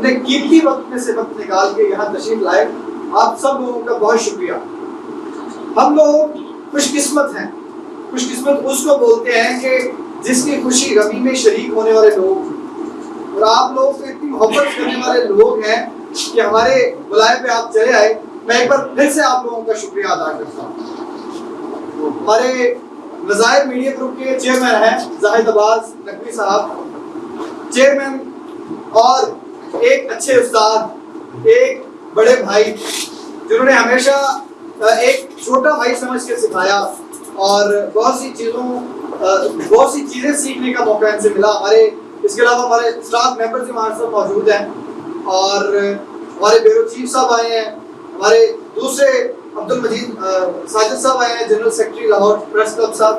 اپنے قیمتی وقت میں سے وقت نکال کے یہاں تشریف لائے. آپ سب لوگوں کا بہت شکریہ. ہم لوگ خوش قسمت ہیں. خوش قسمت اس کو بولتے ہیں کہ جس کی خوشی غمی میں شریک ہونے والے لوگ ہیں. اور آپ لوگ تو اتنی محبت کرنے والے لوگ ہیں کہ ہمارے بلائے پہ آپ چلے آئے. میں ایک بار پھر سے آپ لوگوں کا شکریہ ادا کرتا ہوں. ہمارے نظائر میڈیا گروپ کے چیئرمین ہیں زاہد عباس نقوی صاحب, چیئرمین, اور ایک اچھے استاد, ایک بڑے بھائی جنہوں نے ہمیشہ ایک چھوٹا بھائی سمجھ کے سکھایا, اور بہت سی چیزیں سیکھنے کا موقع ان سے ملا. اس کے علاوہ ہمارے اسٹاف ممبرز ہمارے ساتھ موجود ہیں, اور ہمارے بیورو چیف صاحب آئے ہیں, ہمارے دوسرے عبد المجید ساجد صاحب آئے ہیں, general secretary Lahore press club صاحب,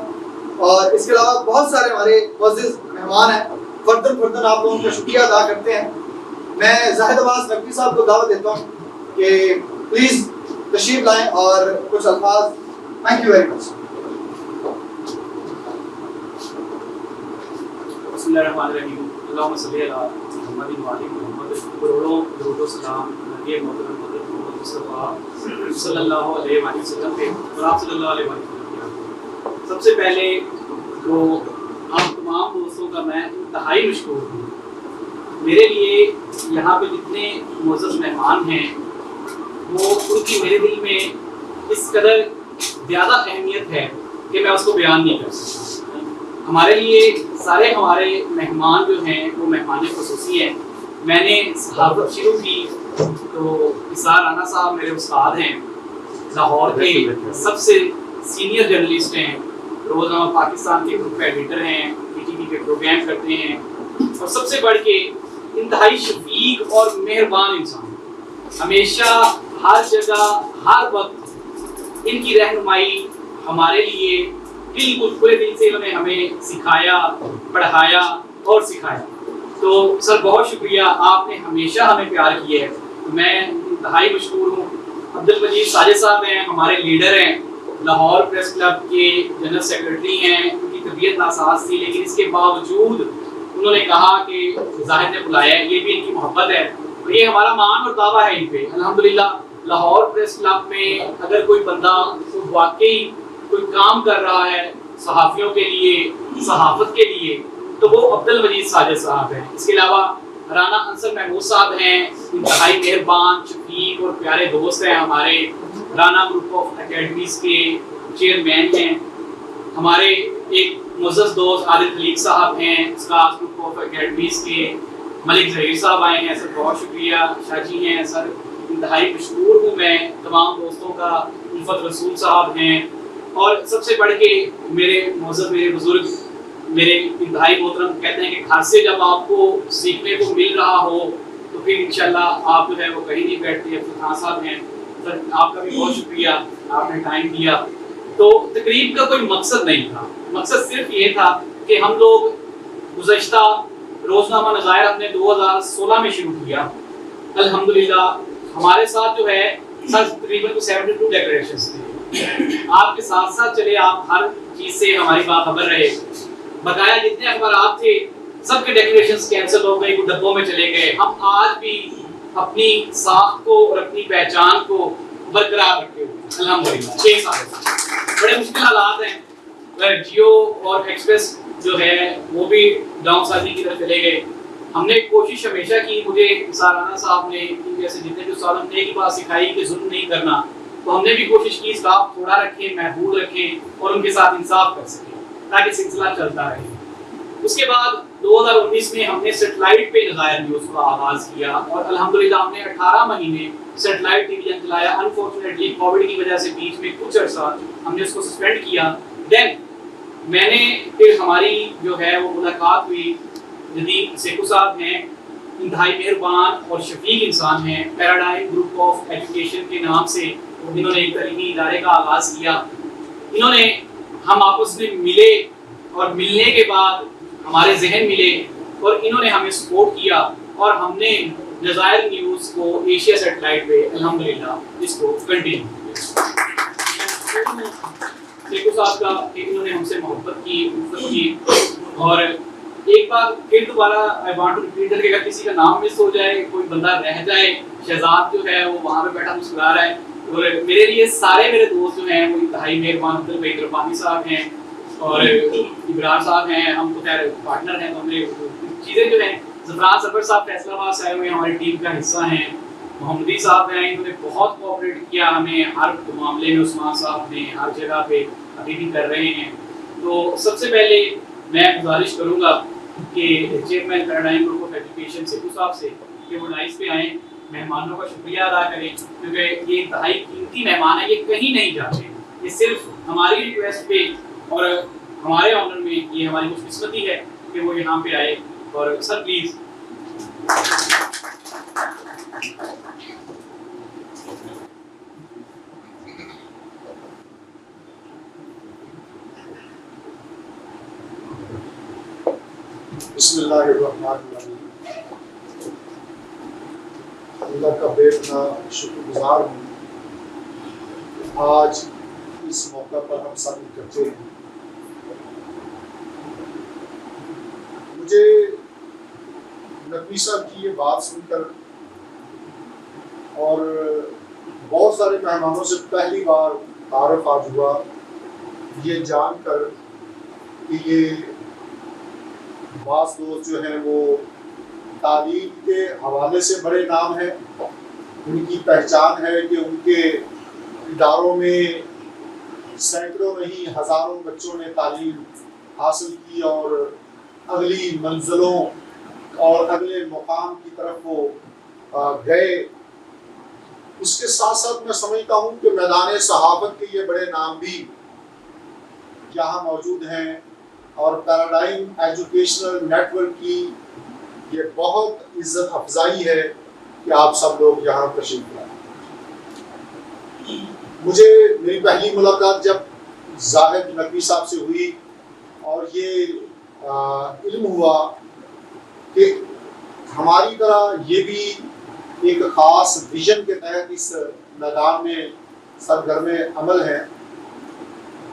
اور اس کے علاوہ بہت سارے ہمارے معزز مہمان ہیں. فردن آپ لوگوں کا شکریہ ادا کرتے ہیں. میں زاہد عباس نقوی صاحب کو دعوت دیتا ہوں کہ پلیز تشریف لائیں اور کچھ الفاظ. Thank you very much. بسم اللہ الرحمن الرحیم. اللہم صلی علی محمد و علی محمد. کروڑوں درود و سلام نبی محترم حضرت محمد مصطفیٰ صلی اللہ علیہ وآلہ وسلم پہ, اور آپ صلی اللہ علیہ وآلہ وسلم. سب سے پہلے تو آپ تمام دوستوں کا میں انتہائی مشکور ہوں. میرے لیے یہاں پہ جتنے معزز مہمان ہیں وہ ان کی میرے دل میں اس قدر زیادہ اہمیت ہے کہ میں اس کو بیان نہیں کر سکتا. ہمارے لیے ہمارے مہمان جو ہیں وہ مہمان خصوصی ہیں. میں نے صحافت شروع کی تو نثار رانا صاحب میرے استاد ہیں, لاہور کے سب سے سینئر جرنلسٹ ہیں, روزنامہ پاکستان کے گروپ ایڈیٹر ہیں, PTV کے پروگرام کرتے ہیں, اور سب سے بڑھ کے انتہائی شفیق اور مہربان انسان. ہمیشہ ہر جگہ ہر وقت ان کی رہنمائی ہمارے لیے بالکل کھلے دل سے انہوں نے ہمیں سکھایا, پڑھایا اور سکھایا. تو سر بہت شکریہ, آپ نے ہمیشہ ہمیں پیار کیا ہے. میں انتہائی مشکور ہوں. عبد المجید ساجد صاحب ہیں, ہمارے لیڈر ہیں, لاہور پریس کلب کے جنرل سیکرٹری ہیں. ان کی طبیعت ناساز تھی لیکن اس کے باوجود انہوں نے کہا کہ زاہد نے بلایا ہے. یہ بھی ان کی محبت ہے, اور یہ ہمارا مان اور دعویٰ ہے ان پہ. الحمدللہ لاہور پریس کلب میں اگر کوئی بندہ واقعی کوئی کام کر رہا ہے صحافیوں کے لیے, صحافت کے لیے, تو وہ عبد المجید ساجد صاحب ہیں. اس کے علاوہ رانا انصر محمود صاحب ہیں, انتہائی مہربان, شفیق اور پیارے دوست ہیں. ہمارے رانا گروپ آف اکیڈمیز کے چیئرمین ہیں. ہمارے ایک معزز دوست عادل خلیق صاحب ہیں, اسکاز گروپ آف اکیڈمیز کے. ملک ظہیر صاحب آئے ہیں, سر بہت شکریہ. شاہ جی ہیں سر, انتہائی مشکور ہوں میں تمام دوستوں کا. الفت رسول صاحب ہیں, اور سب سے بڑھ کے میرے معزز, میرے بزرگ, میرے انتہائی محترم کہتے ہیں کہ گھر سے جب آپ کو سیکھنے کو مل رہا ہو تو پھر انشاءاللہ آپ جو ہے وہ کہیں نہیں بیٹھتے. خان صاحب ہیں سر, آپ کا بھی بہت شکریہ, آپ نے ٹائم دیا. تو تقریب کا کوئی مقصد نہیں تھا, مقصد صرف یہ تھا کہ ہم لوگ گزشتہ روزنامہ نظائر ہم نے 2016 میں شروع کیا. الحمدللہ ہمارے ساتھ جو ہے سر تقریباً 72 ڈیکلریشنز تھے. آپ کے ساتھ ساتھ چلے, آپ ہر چیز سے ہماری باخبر رہے. بقایا جتنے اخبارات تھے سب کے ڈیکلریشنز کینسل ہو گئے, ڈبوں میں چلے گئے. ہم آج بھی اپنی ساکھ کو اور اپنی پہچان کو برقرار رکھتے ہوئے الحمدللہ 6 سال بڑے مشکل حالات ہیں. جیو اور ایکسپریس جو ہے وہ بھی ڈاؤن سازی کی طرف چلے گئے. ہم نے کوشش ہمیشہ کی, مجھے نثار رانا صاحب نے جیسے جتنے جو استادوں نے ایک بات سکھائی کہ ظلم نہیں کرنا, تو ہم نے بھی کوشش کی اسٹاف تھوڑا رکھیں, محدود رکھیں, اور ان کے ساتھ انصاف کر سکیں تاکہ سلسلہ چلتا رہے. اس کے بعد 2019 میں ہم نے سیٹلائٹ پہ نظائر نیوز کا آغاز کیا, اور الحمدللہ ہم نے 18 مہینے سیٹلائٹ ٹی وی چلایا. انفارچونیٹلی کووڈ کی وجہ سے بیچ میں کچھ عرصہ ہم نے اس کو سسپینڈ کیا. دین میں نے پھر ہماری جو ہے وہ ملاقات ہوئی. جدید سیکو صاحب ہیں, انتہائی مہربان اور شفیق انسان ہیں. پیراڈائم گروپ آف ایجوکیشن کے نام سے انہوں نے ایک تعلیمی ادارے کا آغاز کیا. انہوں نے, ہم آپس میں ملے, اور ملنے کے بعد ہمارے ذہن ملے, اور انہوں نے ہمیں سپورٹ کیا, اور ہم نے نظائر نیوز کو ایشیا سیٹلائٹ پہ الحمدللہ اس کو کنٹینیو کیا. سیکو صاحب کا کہ انہوں نے ہم سے محبت کی, الفت کی, اور ایک بار پھر دوبارہ I want to repeat that کہ اگر کسی کا نام مس ہو جائے، کوئی بندہ رہ جائے، شہزاد جو ہے وہ وہاں پہ بیٹھا مسکرا رہا ہے، اور میرے لیے سارے میرے دوست جو ہیں وہ انتہائی مہربان، عبد البیت ربانی صاحب ہیں اور ابرار صاحب ہیں، ہم تو خیر پارٹنر ہیں، تو ہم نے چیزیں جو ہیں، زفران سرور صاحب فیصلہ آباد سے آئے ہوئے ہماری ٹیم کا حصہ ہیں، محمدی صاحب ہیں، انہوں نے بہت کوآپریٹ کیا ہمیں ہر معاملے میں، عثمان صاحب نے ہر جگہ پہ ابھی بھی کر رہے ہیں۔ تو سب سے پہلے میں گزارش کروں گا کہ chairman paradigm group of education سپو صاحب سے کہ وہ ڈائس پہ آئیں، مہمانوں کا شکریہ ادا کریں، کیونکہ یہ انتہائی قیمتی مہمان ہیں، یہ کہیں نہیں جاتے، یہ صرف ہماری ریکویسٹ پہ اور ہمارے آنر میں یہ ہماری خوش قسمتی ہے کہ وہ یہاں پہ آئے۔ اور سر پلیز بسم اللہ الرحمن الرحیم۔ اللہ کا بے پناہ شکر گزار ہوں آج اس موقع پر ہم سب اکٹھے ہیں۔ مجھے نقوی صاحب کی یہ بات سن کر اور بہت سارے مہمانوں سے پہلی بار تعارف آج ہوا، یہ جان کر کہ یہ بعض دوست جو ہیں وہ تعلیم کے حوالے سے بڑے نام ہیں، ان کی پہچان ہے کہ ان کے اداروں میں سینکڑوں نہیں ہزاروں بچوں نے تعلیم حاصل کی اور اگلی منزلوں اور اگلے مقام کی طرف وہ گئے۔ اس کے ساتھ ساتھ میں سمجھتا ہوں کہ میدان صحافت کے یہ بڑے نام بھی یہاں موجود ہیں، اور پیراڈائم ایجوکیشنل نیٹ ورک کی یہ بہت عزت افزائی ہے کہ آپ سب لوگ یہاں تشریف لائے۔ مجھے میری پہلی ملاقات جب زاہد نقوی صاحب سے ہوئی اور یہ علم ہوا کہ ہماری طرح یہ بھی ایک خاص ویژن کے تحت اس میدان میں سرگرم عمل ہے،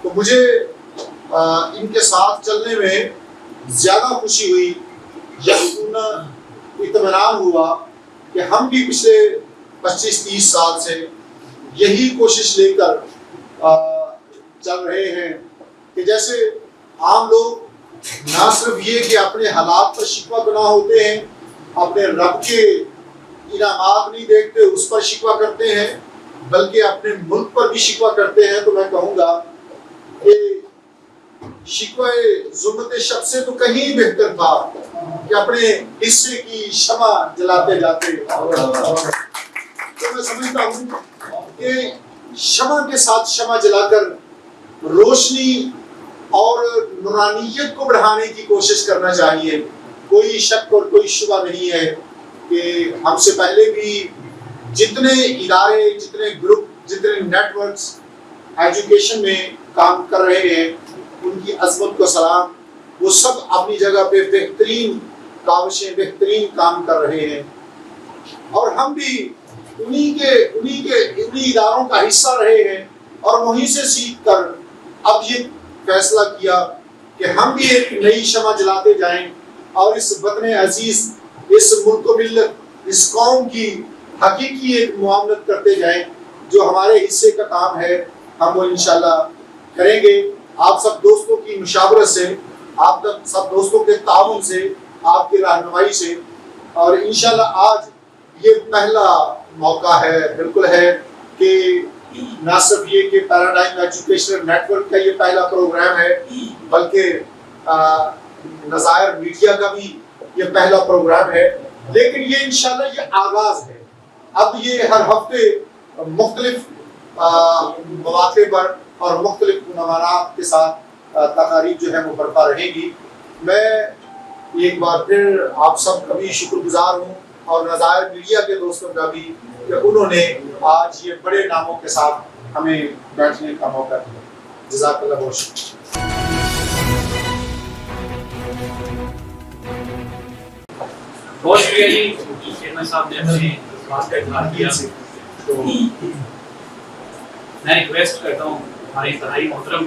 تو مجھے ان کے ساتھ چلنے میں زیادہ خوشی ہوئی، یقیناً اطمینان ہوا کہ ہم بھی پچھلے 25-30 سال سے یہی کوشش لے کر چل رہے ہیں کہ جیسے عام لوگ نہ صرف یہ کہ اپنے حالات پر شکوہ گناہ ہوتے ہیں، اپنے رب کے انعامات نہیں دیکھتے اس پر شکوہ کرتے ہیں، بلکہ اپنے ملک پر بھی شکوہ کرتے ہیں، تو میں کہوں گا کہ شکوہ ظلمت شب سے تو کہیں بہتر تھا کہ اپنے حصے کی شمع جلاتے جاتے۔ تو میں سمجھتا ہوں کہ شمع کے ساتھ شمع جلا کر روشنی اور نورانیت کو بڑھانے کی کوشش کرنا چاہیے۔ کوئی شک اور کوئی شبہ نہیں ہے کہ ہم سے پہلے بھی جتنے ادارے، جتنے گروپ، جتنے نیٹ ورکس ایجوکیشن میں کام کر رہے ہیں، ان کی عظمت کو سلام، وہ سب اپنی جگہ پہ بہترین کاوشیں، بہترین کام کر رہے ہیں، اور ہم بھی انہی اداروں کا حصہ رہے ہیں، اور وہیں سے سیکھ کر اب یہ فیصلہ کیا کہ ہم بھی ایک نئی شمع جلاتے جائیں اور اس وطن عزیز، اس ملک و ملت، اس قوم کی حقیقی ایک معاملت کرتے جائیں۔ جو ہمارے حصے کا کام ہے ہم وہ انشاءاللہ کریں گے، آپ سب دوستوں کی مشاورت سے، آپ سب دوستوں کے تعاون سے، آپ کی رہنمائی سے، اور انشاءاللہ آج یہ پہلا موقع ہے، بالکل ہے، کہ نہ صرف یہ کہ پیراڈائم ایجوکیشنل نیٹ ورک کا یہ پہلا پروگرام ہے، بلکہ نظائر میڈیا کا بھی یہ پہلا پروگرام ہے، لیکن یہ انشاءاللہ یہ آغاز ہے۔ اب یہ ہر ہفتے مختلف مواقع پر اور مختلف عنوانات کے ساتھ تقاریب جو ہے وہ برپا رہے گی۔ میں ایک بار پھر آپ سب کا بھی شکر گزار ہوں، اور نظائر میڈیا کے دوستوں کا بھی، کہ انہوں نے آج یہ بڑے ناموں کے ساتھ ہمیں بیٹھنے کا موقع دیا۔ جزاک اللہ بہت شکریہ۔ بہت شکریہ جی، چیئرمین صاحب نے اپنے بات کا اظہار کیا۔ تو میں ریکویسٹ کرتا ہوں ہمارے انتہائی محترم،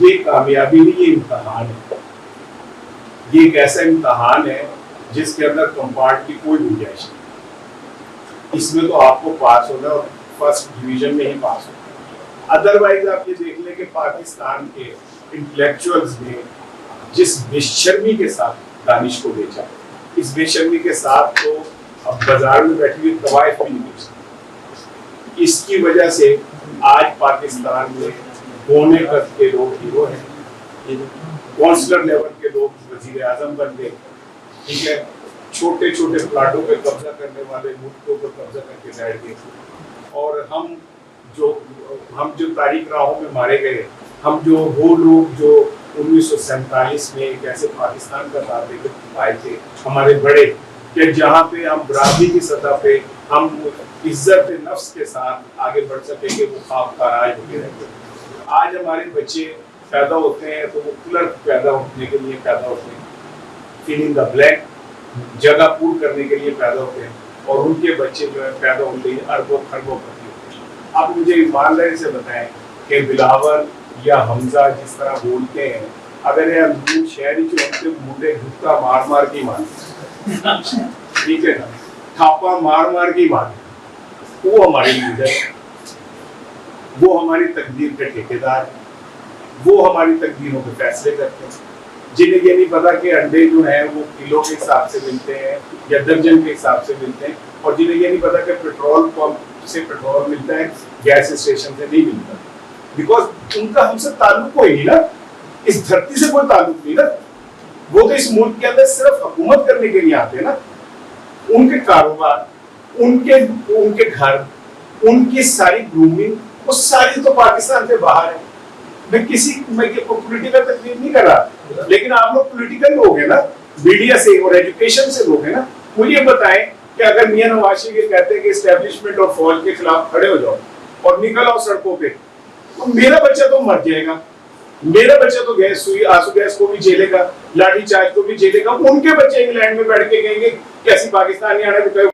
یہ کامیابی نہیں، یہ امتحان ہے. یہ ایک ایسا امتحان ہے جس کے اندر کمپارٹ کی کوئی گنجائش نہیں. اس میں تو آپ کو پاس ہونا اور فرسٹ ڈویژن میں ہی پاس ہونا. ادروائز آپ یہ دیکھ لیں کہ پاکستان کے انٹلیکچوئلز نے جس بے شرمی کے ساتھ دانش کو بیچا، اس بے شرمی کے ساتھ تو اب بازار میں بیٹھی ہوئی طوائف بھی نہیں بیچ سکتی. اس کی وجہ سے آج پاکستان میں کونے قد کے لوگ ہیرو ہیں، کونسلر لیول کے لوگ وزیر اعظم بن گئے، ٹھیک ہے، چھوٹے چھوٹے پلاٹوں پہ قبضہ کرنے والے ملک کے اوپر قبضہ کر کے بیٹھ گئے. اور ہم جو تاریخ راہوں میں مارے گئے، ہم جو وہ لوگ جو 1947 میں ایک ایسے پاکستان کا ساتھ دے کے آئے تھے، ہمارے بڑے، کہ جہاں پہ ہم برادری کی سطح پہ ہم عزت نفس کے ساتھ آگے بڑھ سکیں گے، وہ خواب کاراج ہوتے رہتے. آج ہمارے بچے پیدا ہوتے ہیں تو وہ کلرک پیدا ہونے کے لیے پیدا ہوتے ہیں، فل ان دا بلینک، جگہ پور کرنے کے لیے پیدا ہوتے ہیں، اور ان کے بچے جو ہے پیدا ہوتے ہیں اربوں خربوں پتی ہوتے ہیں. آپ مجھے ایمانداری سے بتائیں کہ بلاول یا حمزہ جس طرح بولتے ہیں، اگر یہ اندرون شہری جو ان کے منڈے گھٹا مار مار کے مارتے، ٹھیک ہے نا، تھاپا مار مار کے مارتے، وہ ہمارے لیڈر ہیں، وہ ہماری تقدیر کے ٹھیکیدار ہیں، وہ ہماری تقدیروں کے فیصلے کرتے ہیں، جنہیں یہ نہیں پتا کہ انڈے جو ہیں وہ کلو کے حساب سے ملتے ہیں یا درجن کے حساب سے ملتے ہیں، اور جنہیں یہ نہیں پتا کہ پیٹرول پمپ سے پیٹرول ملتا ہے، گیس اسٹیشن سے نہیں ملتا. بیکاز ان کا ہم سے تعلق کوئی نہیں نا، اس دھرتی سے کوئی تعلق نہیں نا. وہ تو اس ملک کے اندر صرف حکومت کرنے کے لیے آتے ہیں نا. ان کے کاروبار، ان کے گھر، ان کی ساری گرومنگ، وہ ساری تو پاکستان سے باہر ہے. میں یہ پولیٹیکل تقریر نہیں کر رہا، لیکن آپ لوگ پولیٹیکل لوگ ہیں نا، میڈیا سے اور ایجوکیشن سے لوگ ہیں نا. مجھے بتائیں کہ اگر میاں نواز شریف یہ کہتے ہیں کہ اسٹیبلشمنٹ اور فوج کے خلاف کھڑے ہو جاؤ اور نکل آؤ سڑکوں پہ، تو میرا بچہ تو مر جائے گا، میرا بچہ تو گیس سوئی آنسو گیس کو بھی جھیلے گا، لاٹھی چارج کو بھی جھیلے گا. ان کے بچے انگلینڈ میں بیٹھ کے کہیں گے کہ ایسی پاکستانی آنے